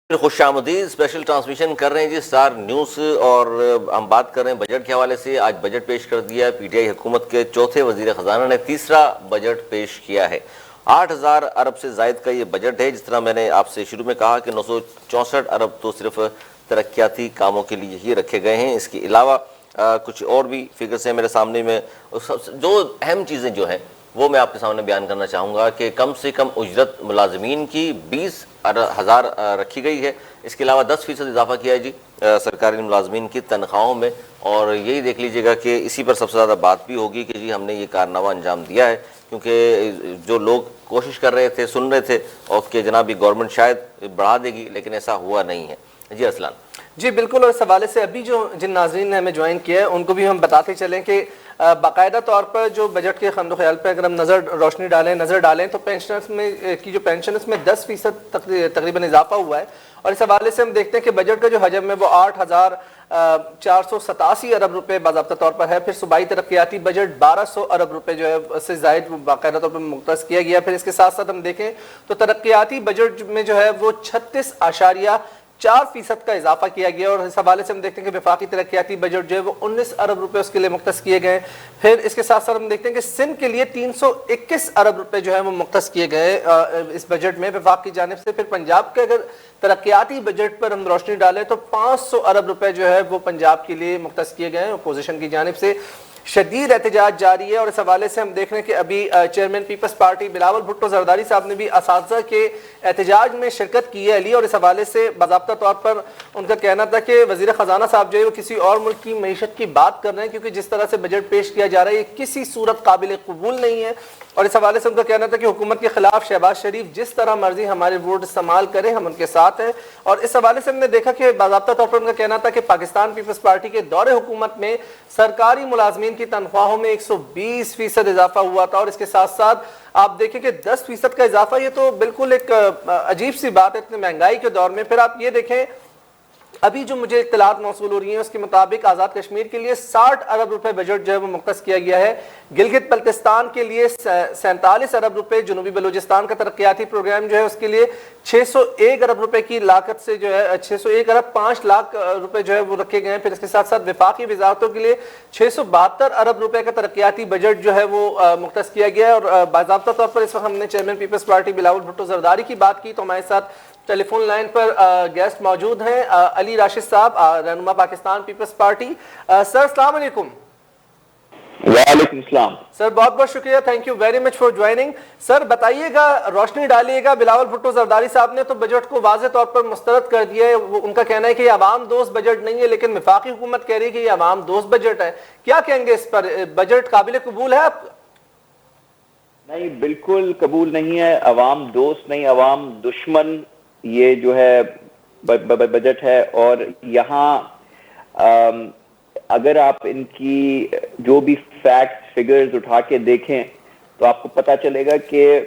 खुशामदीद special transmission कर रहे हैं जी स्टार न्यूज़। और हम बात कर रहे हैं बजट के हवाले से। आज बजट पेश कर दिया पीटीआई हुकूमत के चौथे वजीर खजाना ने तीसरा बजट पेश किया है। 8,000 अरब से जायद का ये बजट है। जिस तरह मैंने आपसे शुरू में कहा कि 964 अरब तो सिर्फ तरक्याती कामों के लिए ही रखे गए हैं। इसके अलावा कुछ और भी फिगर्स हैं मेरे सामने में। जो अहम चीज़ें जो हैं वो मैं आपके सामने बयान करना चाहूँगा कि कम से कम उजरत मुलाजमीन की 20,000 रखी गई है। इसके अलावा 10% इजाफा किया है जी सरकारी मुलाजमीन की तनख्वाहों में। और यही देख लीजिएगा कि इसी पर सबसे ज़्यादा बात भी होगी कि जी हमने ये कारनामा अंजाम दिया है, क्योंकि जो लोग कोशिश कर रहे थे, सुन रहे थे और कि जनाब गवर्नमेंट शायद बढ़ा देगी, लेकिन ऐसा हुआ नहीं है। जी अरसलान जी बिल्कुल। और इस हवाले से अभी जो जिन नाज़रीन ने हमें ज्वाइन किया है उनको भी हम बताते चलें कि बाकायदा तौर पर जो बजट के खंदो ख्याल पर अगर हम नज़र डालें तो पेंशनर्स में की जो पेंशन है उसमें 10% तकरीबन इजाफा हुआ है। और इस हवाले से हम देखते हैं कि बजट का जो हजम है वो 8,487 अरब रुपए बाज़ाब्ता तौर पर है। फिर सूबाई तरक्याती बजट 1,200 अरब रुपए जो है उससे जायद बाकायदा तौर पर मुख्तस किया गया। फिर इसके साथ साथ हम देखें तो तरक्याती बजट में जो है वो 36.4% का इजाफा किया गया। और इस हवाले से हम देखते हैं कि वफाकी तरक्याती बजट जो है वो 19 अरब रुपए उसके लिए मुख्तस किए गए। फिर इसके साथ साथ हम देखते हैं कि सिंध के लिए 321 अरब रुपए जो है वो मुख्तस किए गए इस बजट में वफाक की जानिब से। फिर पंजाब के अगर तरक्याती बजट पर हम रोशनी डालें तो 500 अरब रुपए जो है वो पंजाब के लिए मुख्तस किए गए अपोजिशन की जानिब से। शदीद एहतजाज जारी है। और इस हवाले से हम देख रहे हैं कि अभी chairman Peoples Party Bilawal Bhutto Zardari साहब ने भी असातिज़ा के एहतजाज में शिरकत की है अली। और इस हवाले से बाज़ाब्ता तौर पर उनका कहना था कि वज़ीर ख़जाना साहब जो है वो किसी और मुल्क की मईशत की बात कर रहे हैं, क्योंकि जिस तरह से बजट पेश किया जा रहा है ये किसी सूरत काबिल कबूल नहीं है। और इस हवाले से उनका कहना था कि हुकूमत के खिलाफ शहबाज शरीफ जिस तरह मर्जी हमारे वोट इस्तेमाल करें हम उनके साथ हैं। और इस हवाले से हमने देखा कि बाज़ाब्ता तौर पर उनका कहना था कि पाकिस्तान पीपल्स पार्टी के दौरे हुकूमत में सरकारी मुलाजमीन की तनख्वाहों में 120% इजाफा हुआ था। और इसके साथ साथ आप देखें कि 10% का इजाफा, ये तो बिल्कुल एक अजीब सी बात है इतनी महंगाई के दौर में। फिर आप ये देखें अभी जो मुझे इत्तलात मौसूल हो रही है उसके मुताबिक आज़ाद कश्मीर के लिए 60 अरब रुपए बजट जो है वो मुख्तस किया गया है। गिलगित बल्तिस्तान के लिए 47 अरब रुपए, जनूबी बलूचिस्तान का तरक्याती प्रोग्राम जो है उसके लिए 601 अरब रुपए की लागत से जो है 601 अरब 5 लाख रुपए जो है वो रखे गए हैं। फिर इसके साथ साथ विफाकी वजारतों के लिए 672 अरब रुपए का तरक्याती बजट जो है वो मुख्तस किया गया है। और बाज़ाब्ता तौर पर इस वक्त हमने chairman Peoples Party Bilawal Bhutto Zardari की बात की तो हमारे साथ टेलीफोन लाइन पर गेस्ट मौजूद हैं अली राशिद साहब, रहनुमा पाकिस्तान पीपल्स पार्टी। सर अस्सलाम वालेकुम। वालेकुम सलाम सर, बहुत बहुत शुक्रिया, thank you very much for joining. Sir बताइएगा, रोशनी डालिएगा, बिलावल भुट्टो जरदारी साहब ने तो बजट को वाज़े तौर पर मुस्तरद कर दिया है। उनका कहना है कि ये अवाम दोस्त बजट नहीं है, लेकिन वफाकी हुकूमत कह रही है कि ये अवाम दोस्त बजट है। क्या कहेंगे इस पर? बजट काबिल कबूल है आप? नहीं, बिल्कुल कबूल नहीं है। अवाम दोस्त नहीं, अवाम दुश्मन ये जो है बजट है। और यहाँ अगर आप इनकी जो भी फैक्ट्स फिगर्स उठा के देखें तो आपको पता चलेगा कि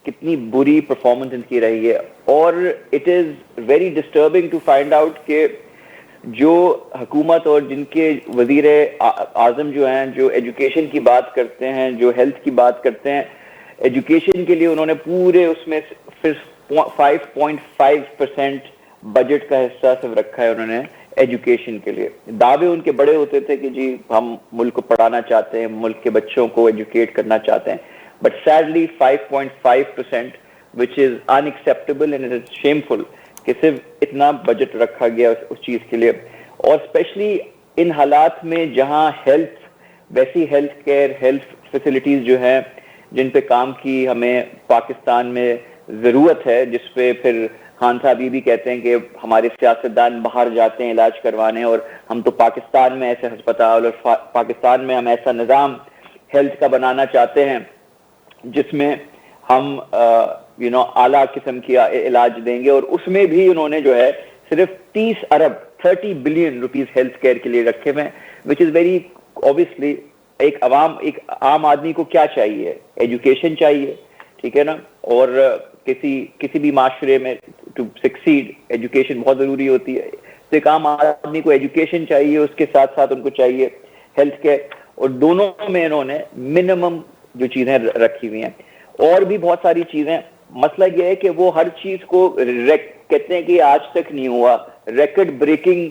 कितनी बुरी परफॉर्मेंस इनकी रही है। और it is very disturbing to find out कि जो हुकूमत और जिनके वजीर आजम जो हैं, जो एजुकेशन की बात करते हैं, जो हेल्थ की बात करते हैं, एजुकेशन के लिए उन्होंने पूरे उसमें फिर 5.5% बजट का हिस्सा सिर्फ रखा है उन्होंने एजुकेशन के लिए। दावे उनके बड़े होते थे कि जी हम मुल्क को पढ़ाना चाहते हैं, मुल्क के बच्चों को एजुकेट करना चाहते हैं, but sadly 5.5% which is unacceptable and it is shameful कि सिर्फ इतना बजट रखा गया उस चीज के लिए। और स्पेशली इन हालात में जहां वैसी हेल्थ केयर, हेल्थ फैसिलिटीज जो हैं जिन पे काम की हमें पाकिस्तान में जरूरत है, जिसपे फिर खान साहब ये भी कहते हैं कि हमारे सियासतदान बाहर जाते हैं इलाज करवाने और हम तो पाकिस्तान में ऐसे अस्पताल और पाकिस्तान में हम ऐसा निज़ाम हेल्थ का बनाना चाहते हैं जिसमें हम आला किस्म की इलाज देंगे। और उसमें भी उन्होंने जो है सिर्फ 30 बिलियन रुपीस हेल्थ केयर के लिए रखे हुए हैं, विच इज वेरी ऑब्वियसली एक आम आदमी को क्या चाहिए? एजुकेशन चाहिए, ठीक है ना। और किसी भी माशरे में टू सक्सीड एजुकेशन बहुत जरूरी होती है। तो एक आम आदमी को एजुकेशन चाहिए, उसके साथ साथ उनको चाहिए हेल्थ केयर, और दोनों में इन्होंने मिनिमम जो चीजें रखी हुई हैं। और भी बहुत सारी चीजें, मसला यह है कि वो हर चीज को कहते हैं कि आज तक नहीं हुआ, रिकॉर्ड ब्रेकिंग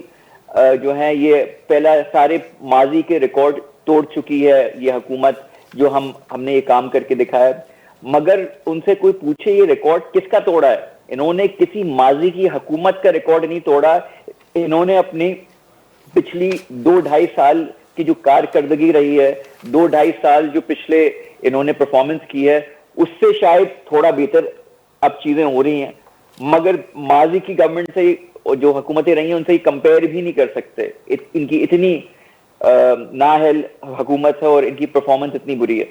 जो है ये पहला सारे माजी के रिकॉर्ड तोड़ चुकी है ये हुकूमत, जो हमने ये काम करके दिखाया। मगर उनसे कोई पूछे ये रिकॉर्ड किसका तोड़ा है? इन्होंने किसी माजी की हुकूमत का रिकॉर्ड नहीं तोड़ा, इन्होंने अपनी पिछली 2-2.5 साल की जो कारकर्दगी रही है, 2-2.5 साल जो पिछले इन्होंने परफॉर्मेंस की है, उससे शायद थोड़ा बेहतर अब चीजें हो रही हैं, मगर माजी की गवर्नमेंट से जो हुकूमतें रही हैं उनसे ही कंपेयर भी नहीं कर सकते। इनकी इतनी नाअहल हुकूमत है और इनकी परफॉर्मेंस इतनी बुरी है।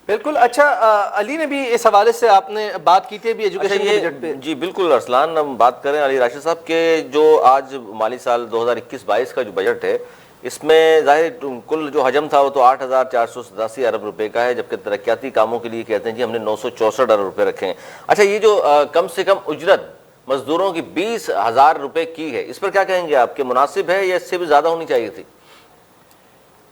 बिल्कुल। अच्छा, अली ने भी इस हवाले से आपने बात की थी अभी एजुकेशन के बजट पे। जी बिल्कुल अरसलान, हम बात करें अली राशिद साहब के जो आज माली साल 2021-22 का जो बजट है, इसमें जाहिर कुल जो हजम था वो तो 8,487 अरब रुपए का है, जबकि तरक्याती कामों के लिए कहते हैं जी हमने 964 अरब रुपए रखे हैं। अच्छा, ये जो कम से कम उजरत मजदूरों की 20,000 रुपए की है, इस पर क्या कहेंगे आपके, मुनासिब है या इससे भी ज्यादा होनी चाहिए थी?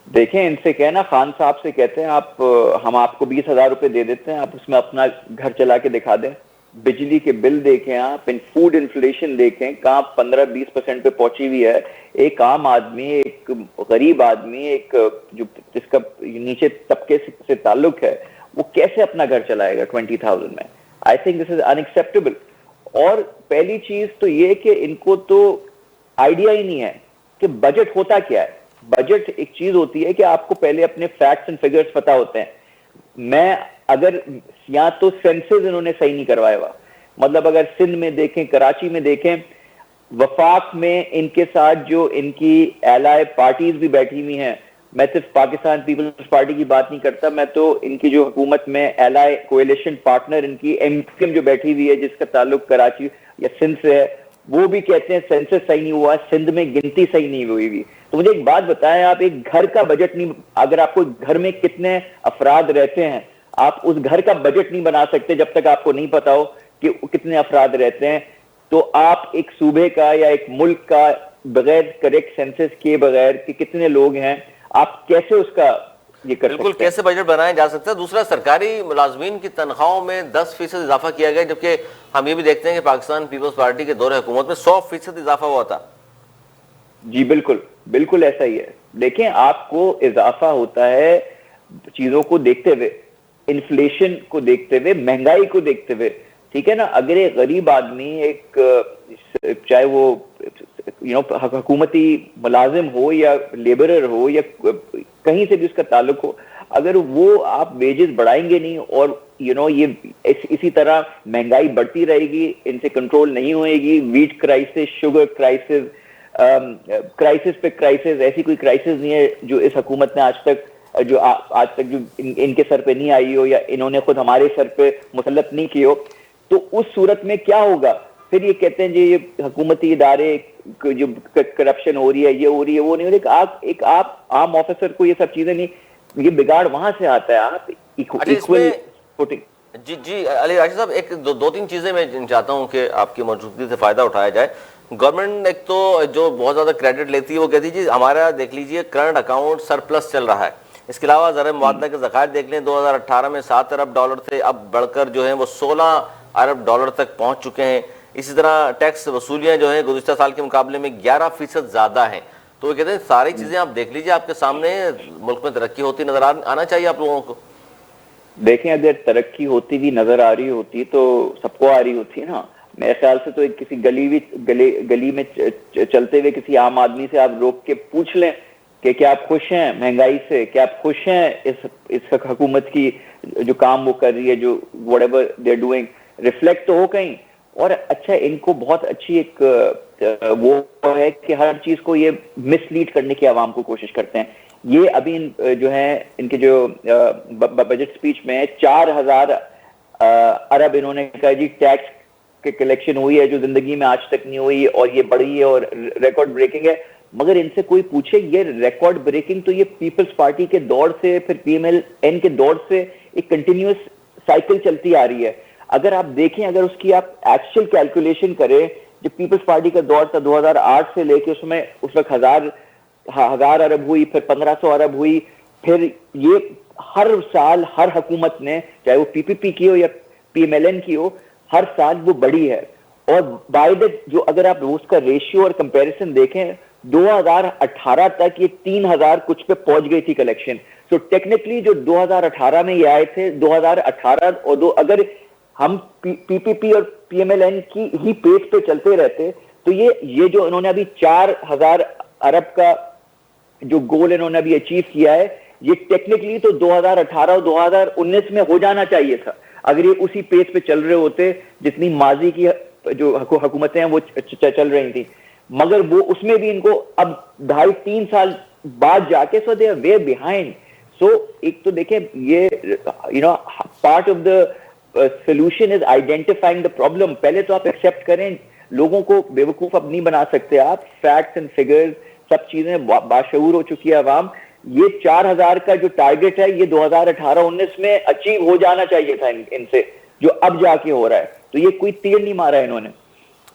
देखें, इनसे कहना, खान साहब से कहते हैं आप हम आपको 20,000 रुपए दे देते हैं, आप उसमें अपना घर चला के दिखा दें। बिजली के बिल देखें आप, फूड इन्फ्लेशन देखें कहाँ 15-20% पे पहुंची हुई है। एक आम आदमी, एक गरीब आदमी, एक जो जिसका नीचे तबके से ताल्लुक है, वो कैसे अपना घर चलाएगा 20,000 में? I think this is unacceptable. और पहली चीज तो ये कि इनको तो आइडिया ही नहीं है कि बजट होता क्या है। बजट एक चीज होती है कि आपको पहले अपने फैक्ट्स एंड फिगर्स पता होते हैं। मैं अगर या तो सेंसस इन्होंने सही नहीं करवाया हुआ, मतलब अगर सिंध में देखें, कराची में देखें, वफाक में इनके साथ जो इनकी एलाय पार्टीज भी बैठी हुई हैं, मैं सिर्फ पाकिस्तान पीपल्स पार्टी की बात नहीं करता, मैं तो इनकी जो हुकूमत में एलाय कोएलिशन पार्टनर इनकी एमक्यूएम जो बैठी हुई है जिसका ताल्लुक कराची या सिंध से है, वो भी कहते हैं सेंसस सही नहीं हुआ, सिंध में गिनती सही नहीं हुई भी। तो मुझे एक बात बताएं, आप एक घर का बजट नहीं, अगर आपको घर में कितने अफराद रहते हैं, आप उस घर का बजट नहीं बना सकते जब तक आपको नहीं पता हो कि कितने अफराद रहते हैं। तो आप एक सूबे का या एक मुल्क का बगैर करेक्ट सेंसस किए बगैर कि कितने लोग हैं, आप कैसे उसका ये कर बिल्कुल सकते हैं? कैसे बजट बनाया जा सकता है। दूसरा, सरकारी मुलाजमीन की तनख्वाहों में 10% इजाफा किया गया, जबकि हम ये भी देखते हैं कि पाकिस्तान पीपल्स पार्टी के दौरे हुकूमत में 100% इजाफा हुआ था। जी बिल्कुल, बिल्कुल ऐसा ही है। देखें, आपको इजाफा होता है चीजों को देखते हुए, इन्फ्लेशन को देखते हुए, महंगाई को देखते हुए, ठीक है ना। अगर एक गरीब आदमी, एक चाहे वो हुकूमती मुलाजिम हो या लेबरर हो या कहीं से भी उसका ताल्लुक हो, अगर वो आप वेजेस बढ़ाएंगे नहीं और ये इसी तरह महंगाई बढ़ती रहेगी, इनसे कंट्रोल नहीं होएगी, wheat crisis, sugar crisis, crisis पे क्राइसिस, ऐसी कोई क्राइसिस नहीं है जो इस हुकूमत ने आज तक जो इनके सर पे नहीं आई हो या इन्होंने खुद हमारे सर पे मुसल्लत नहीं की हो। तो उस सूरत में क्या होगा? फिर ये कहते हैं जी ये हुकूमती इदारे जो करप्शन हो रही है, ये हो रही है, वो नहीं हो रही। एक आप आम ऑफिसर को ये सब चीजें नहीं, ये बिगाड़ वहां से आता है। आप इक्वल फुटिंग। जी अली राशिद साहब, एक दो तीन चीजें मैं चाहता हूं कि आपकी मौजूदगी से फायदा उठाया जाए। गवर्नमेंट एक तो जो बहुत ज्यादा क्रेडिट लेती है, वो कहती है जी हमारा देख लीजिए करंट अकाउंट सरप्लस चल रहा है। इसके अलावा ज़रा मुआवजा के ज़खायर देख लें, 2018 में 7 अरब डॉलर थे, अब बढ़कर जो है वो 16 अरब डॉलर तक पहुंच चुके हैं। इसी तरह टैक्स वसूलियां जो है गुज़िश्ता साल के मुकाबले में 11% ज़्यादा हैं। तो वो कहते हैं सारी चीज़ें आप देख लीजिए, आपके सामने मुल्क में तरक्की होती नजर आना चाहिए आप लोगों को। देखें, अगर तरक्की होती भी नजर आ रही होती तो सबको आ रही होती है ना। मेरे ख्याल से तो किसी गली में चलते हुए किसी आम आदमी से आप रोक के पूछ लें कि क्या आप खुश हैं महंगाई से, क्या आप खुश हैं इस हुकूमत की जो काम वो कर रही है, जो whatever they are doing, reflect तो हो कहीं। और अच्छा, इनको बहुत अच्छी एक वो है कि हर चीज को ये मिसलीड करने की आवाम को कोशिश करते हैं। ये अभी जो है इनके जो बजट स्पीच में 4,000 अरब इन्होंने कहा जी टैक्स के कलेक्शन हुई है जो जिंदगी में आज तक नहीं हुई, और ये बढ़ी है और रिकॉर्ड ब्रेकिंग है। मगर इनसे कोई पूछे, ये रिकॉर्ड ब्रेकिंग तो ये पीपल्स पार्टी के दौर से, फिर पीएमएल-एन के दौर से एक कंटिन्यूअस साइकिल चलती आ रही है। अगर आप देखें, अगर उसकी आप एक्चुअल कैलकुलेशन करें, जो पीपल्स पार्टी का दौर था 2008 से लेके उसमें उस वक्त 1000 अरब हुई, फिर 1500 अरब हुई, फिर ये हर साल हर हुकूमत ने, चाहे वो पीपीपी की हो या पीएमएल-एन की हो, हर साल वो बढ़ी है। और बाय द जो अगर आप उसका रेशियो और कंपैरिजन देखें 2018 तक ये 3000 कुछ पे पहुंच गई थी कलेक्शन। सो टेक्निकली जो 2018 में ये आए थे 2018 और अगर हम पीपीपी और पीएमएलएन की ही पेज पे चलते रहते तो ये जो इन्होंने अभी 4000 अरब का जो गोल इन्होंने अभी अचीव किया है ये टेक्निकली तो 2018 और 2019 में हो जाना चाहिए था अगर ये उसी पेज पे चल रहे होते जितनी माजी की जो हुकूमतें हैं वो चल रही थी, मगर वो उसमें भी इनको अब 2.5-3 साल बाद जाके सो दे आर वे बिहाइंड। सो एक तो देखें ये part of the solution is identifying the problem. पहले तो आप एक्सेप्ट करें, लोगों को बेवकूफ अब नहीं बना सकते आप, फैक्ट्स एंड फिगर्स सब चीजें बाशऊर हो चुकी है आवाम। ये 4000 का जो टारगेट है ये 2018-19 में अचीव हो जाना चाहिए था इनसे, जो अब जाके हो रहा है। तो ये कोई तीर नहीं मारा है इन्होंने।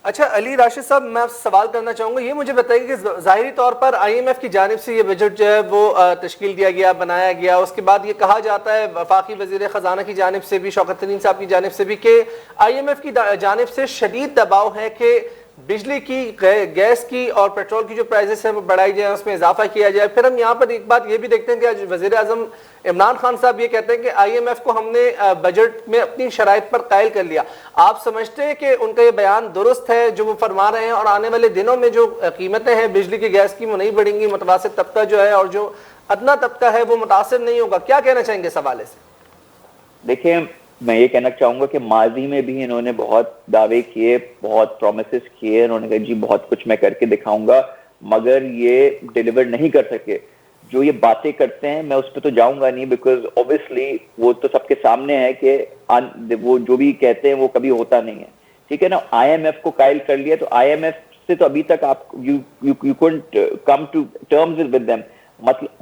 अच्छा अली राशिद साहब, मैं आपसे सवाल करना चाहूंगा, ये मुझे बताइए कि जाहिरी तौर पर आईएमएफ की जानिब से ये बजट जो है वो तश्कील दिया गया, बनाया गया, उसके बाद ये कहा जाता है वफाकी वजीर खजाना की जानिब से भी, शौकत तरीन साहब की जानिब से भी, कि आईएमएफ की जानिब से शदीद दबाव है कि बिजली की, गैस की और पेट्रोल की जो प्राइसेस है वो बढ़ाई जाए, उसमें इजाफा किया जाए। फिर हम यहाँ पर एक बात ये भी देखते हैं कि आज वजीर आजम इमरान खान साहब ये कहते हैं कि आईएमएफ को हमने बजट में अपनी शराइत पर कायल कर लिया। आप समझते हैं कि उनका ये बयान दुरुस्त है जो वो फरमा रहे हैं, और आने वाले दिनों में जो कीमतें हैं बिजली की, गैस की, वो नहीं बढ़ेंगी, मुतवासित तबका जो है और जो अदना तबका है वो मुतासिर नहीं होगा? क्या कहना चाहेंगे इस हवाले से? देखिए, मैं ये कहना चाहूंगा कि माजी में भी इन्होंने बहुत दावे किए, बहुत प्रोमिसेस किए, इन्होंने कहा जी बहुत कुछ मैं करके दिखाऊंगा, मगर ये डिलीवर नहीं कर सके। जो ये बातें करते हैं मैं उस पर तो जाऊंगा नहीं, बिकॉज ऑब्वियसली वो तो सबके सामने है कि वो जो भी कहते हैं वो कभी होता नहीं है, ठीक है ना। आईएमएफ को कायल कर लिया, तो आईएमएफ से तो अभी तक आप you couldn't come to terms with them,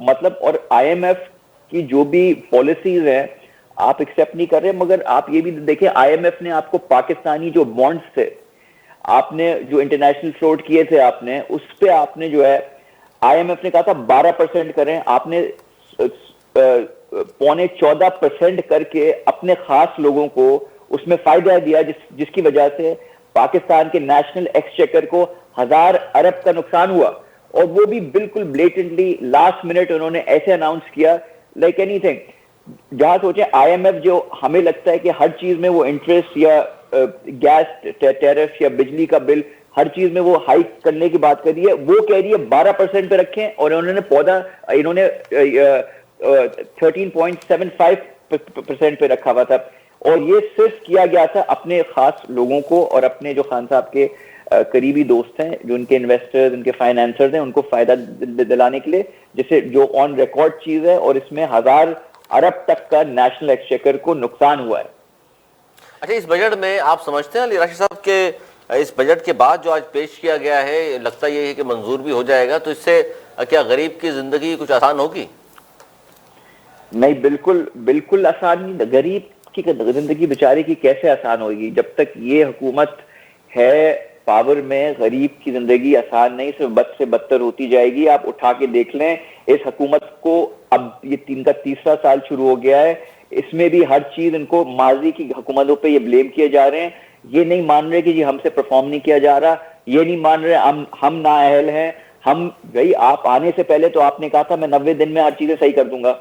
मतलब और आईएमएफ की जो भी पॉलिसीज हैं आप एक्सेप्ट नहीं कर रहे। मगर आप ये भी देखिए, आईएमएफ ने आपको पाकिस्तानी जो बॉन्ड्स थे, आपने जो इंटरनेशनल फ्लोट किए थे, आपने उस पे आपने जो है आईएमएफ ने कहा था 12% करें, आपने 14.25% करके अपने खास लोगों को उसमें फायदा दिया, जिसकी वजह से पाकिस्तान के नेशनल एक्सचेकर को 1000 अरब का नुकसान हुआ। और वो भी बिल्कुल ब्लेटेंटली लास्ट मिनट उन्होंने ऐसे अनाउंस किया लाइक एनीथिंग। जहां सोचे आईएमएफ जो हमें लगता है कि हर चीज में वो इंटरेस्ट या गैस टैरिफ या बिजली का बिल हर चीज में वो हाइक करने की बात कर रही है, वो कह रही है 12% पे रखें, और इन्होंने 13.75% पे रखा हुआ था। और ये सिर्फ किया गया था अपने खास लोगों को और अपने जो खान साहब के करीबी दोस्त हैं, जो उनके इन्वेस्टर्स, उनके फाइनेंसर्स हैं, उनको फायदा दिलाने के लिए, जिससे जो ऑन रिकॉर्ड चीज है, और इसमें 1000 अरब तक का नेशनल एक्सचेकर को नुकसान हुआ है। अच्छा, इस बजट में आप समझते हैं अली राशिद साहब के इस बजट के बाद जो आज पेश किया गया है, लगता ये है कि मंजूर भी हो जाएगा, तो इससे क्या गरीब की जिंदगी कुछ आसान होगी? नहीं, बिल्कुल आसान नहीं। गरीब की जिंदगी बेचारे की कैसे आसान होगी? जब तक ये हुकूमत है पावर में, गरीब की जिंदगी आसान नहीं, सिर्फ बद से बदतर होती जाएगी। आप उठा के देख लें इस हुकूमत को, अब ये इनका 3रा साल शुरू हो गया है, इसमें भी हर चीज इनको माजी की हुकूमतों पे ये ब्लेम किए जा रहे हैं। ये नहीं मान रहे कि जी हमसे परफॉर्म नहीं किया जा रहा, ये नहीं मान रहे हम नाअहल हैं। हम भाई, आप आने से पहले तो आपने कहा था मैं 90 दिन में हर चीजें सही कर दूंगा,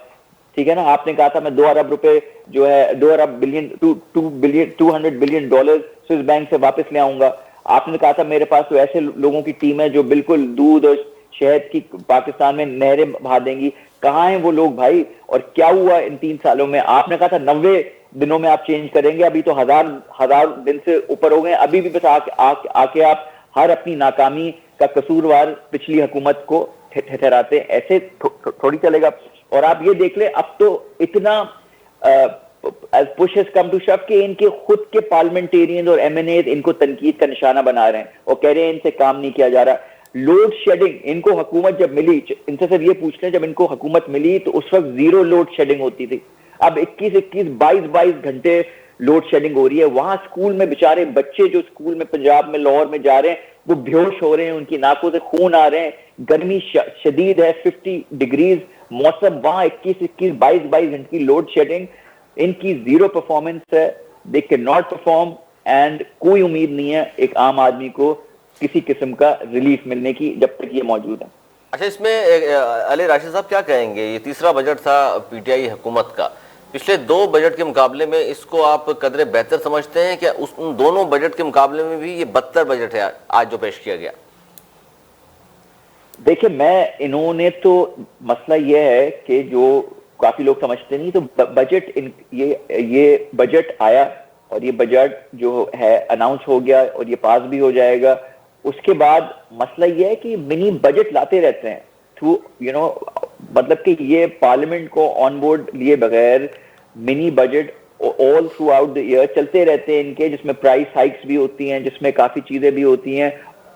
ठीक है ना। आपने कहा था मैं 2 अरब रुपए जो है 2 अरब billion 200 billion dollar Swiss bank से वापस ले आऊंगा। आपने कहा था मेरे पास तो ऐसे लोगों की टीम है जो बिल्कुल दूध और शहद की पाकिस्तान में नहरें बहा देंगी। कहाँ हैं वो लोग भाई? और क्या हुआ इन 3 सालों में? आपने कहा था 90 दिनों में आप चेंज करेंगे, अभी तो हजार दिन से ऊपर हो गए। अभी भी बस आके आप हर अपनी नाकामी का कसूरवार पिछली हुकूमत को ठहराते हैं। ऐसे थोड़ी चलेगा। और आप ये देख ले, अब तो इतना पुश हैज कम टू शव कि इनके खुद के पार्लियामेंटेरियन और एमएनए इनको तनकीद का निशाना बना रहे हैं और कह रहे हैं इनसे काम नहीं किया जा रहा। लोड शेडिंग, इनको हुकूमत जब मिली, इनसे सिर्फ ये पूछ लें, जब इनको हुकूमत मिली तो उस वक्त 0 लोड शेडिंग होती थी। अब 21, 22 घंटे लोड शेडिंग हो रही है। वहां स्कूल में बेचारे बच्चे जो स्कूल में पंजाब में लाहौर में जा रहे हैं वो बेहोश हो रहे हैं, उनकी नाकों से खून आ रहे हैं। गर्मी शदीद है, 50 डिग्रीज मौसम, वहां 21, 22 घंटे की लोड शेडिंग। इनकी 0 परफॉर्मेंस है, they can not perform and कोई उम्मीद नहीं है एक आम आदमी को किसी किस्म का रिलीफ मिलने की जब तक ये मौजूद है। अच्छा, इसमें अली राशिद साहब क्या कहेंगे? ये तीसरा बजट था पीटीआई हुकूमत का, पिछले 2 बजट के मुकाबले में इसको आप कदरे बेहतर समझते हैं क्या? उन दोनों बजट के मुकाबले में भी ये बदतर बजट है आज जो पेश किया गया? देखिए, मैं इन्होंने तो मसला ये है कि जो काफी लोग समझते नहीं, तो बजट ये बजट आया और ये बजट जो है अनाउंस हो गया और ये पास भी हो जाएगा। उसके बाद मसला ये है कि मिनी बजट लाते रहते हैं थ्रू मतलब कि ये पार्लियामेंट को ऑन बोर्ड लिए बगैर mini budget all through out the year चलते रहते हैं इनके, जिसमें प्राइस हाइक्स भी होती हैं, जिसमें काफी चीजें भी होती हैं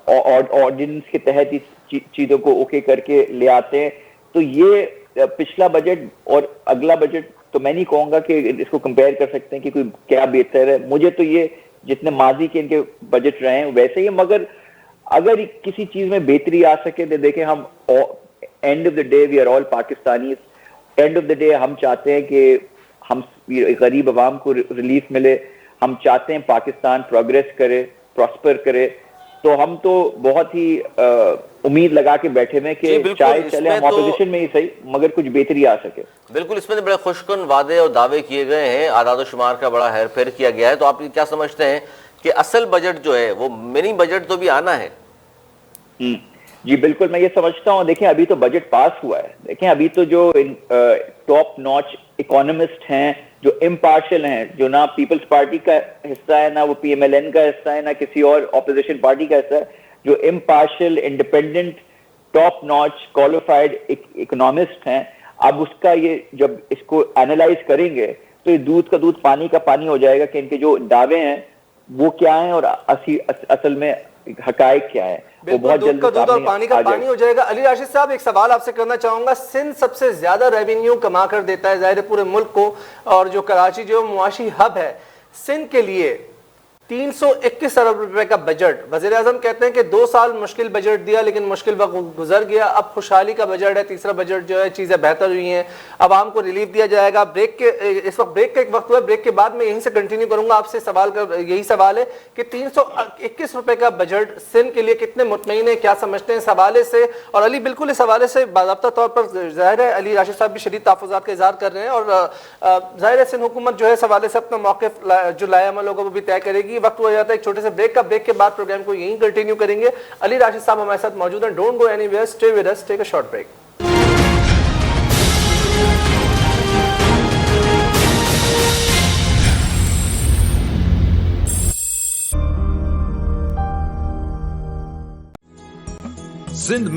और ऑर्डिनेंस के तहत इस चीजों को ओके करके ले आते हैं। तो ये पिछला बजट और अगला बजट तो मैं नहीं कहूंगा कि इसको कंपेयर कर सकते हैं कि कोई क्या बेहतर है। मुझे तो ये जितने माजी के इनके बजट रहे हैं वैसे ही, मगर अगर किसी चीज में बेहतरी आ सके तो देखें, हम end of the day we are all Pakistani. End of the day हम चाहते हैं कि हम गरीब आवाम को रिलीफ मिले, हम चाहते हैं पाकिस्तान प्रोग्रेस करे, प्रॉस्पर करे। तो हम तो बहुत ही उम्मीद लगा के बैठे हैं कि चाहे चले हम ऑपोजिशन में ही सही, मगर कुछ बेहतरी आ सके। बिल्कुल, इसमें तो बड़े खुशकुन वादे और दावे किए गए हैं, आदाद शुमार का बड़ा हेर फेर किया गया है। तो आप क्या समझते हैं कि असल बजट जो है वो मिनी बजट तो भी आना है? जी बिल्कुल, मैं ये समझता हूँ। देखें, अभी तो बजट पास हुआ है। देखें, अभी तो जो टॉप नॉच इकोनॉमिस्ट हैं, जो इम्पार्शियल हैं, जो ना पीपल्स पार्टी का हिस्सा है, ना वो पीएमएलएन का हिस्सा है, ना किसी और ऑपोजिशन पार्टी का हिस्सा है, जो impartial, independent, top notch qualified economist हैं, अब उसका ये जब इसको एनालाइज करेंगे तो ये दूध का दूध पानी का पानी हो जाएगा कि इनके जो दावे हैं वो क्या हैं और असल में हकायक क्या है। वो बहुत जल्द दूध और पानी का पानी हो जाएगा। अली राशिद साहब, एक सवाल आपसे करना चाहूंगा। सिंध सबसे ज्यादा रेवेन्यू कमा कर देता है जाहिर पूरे मुल्क को, और जो कराची जो मुआशी हब है, सिंध के लिए 321 अरब रुपए का बजट। वजीर आजम कहते हैं कि 2 साल मुश्किल बजट दिया लेकिन मुश्किल वक्त गुजर गया, अब खुशहाली का बजट है, तीसरा बजट जो है चीजें बेहतर हुई हैं, आवाम को रिलीफ दिया जाएगा। इस वक्त ब्रेक का एक वक्त हुआ, ब्रेक के बाद मैं यहीं से कंटिन्यू करूंगा आपसे। यही सवाल है कि 321 रुपए का बजट सिंध के लिए कितने मुतमईन है, क्या समझते हैं इस हवाले से? और अली बिल्कुल इस हवाले से बाज़ाब्ता तौर पर जाहिर है अली राशिद साहब भी शदीद तहफ़्फ़ुज़ात का इज़हार कर रहे हैं, और जाहिर है सिंध हुकूमत जो है इस हवाले से अपना मौक़िफ़ जो लाएअमल होगा वो भी तय करेगी। वक्त हो जाता है एक छोटे से ब्रेक का, ब्रेक के बाद प्रोग्राम को यहीं कंटिन्यू करेंगे। अली राशिद साहब हमारे साथ मौजूद हैं। Don't go anywhere, stay with us, take a short break. Sindh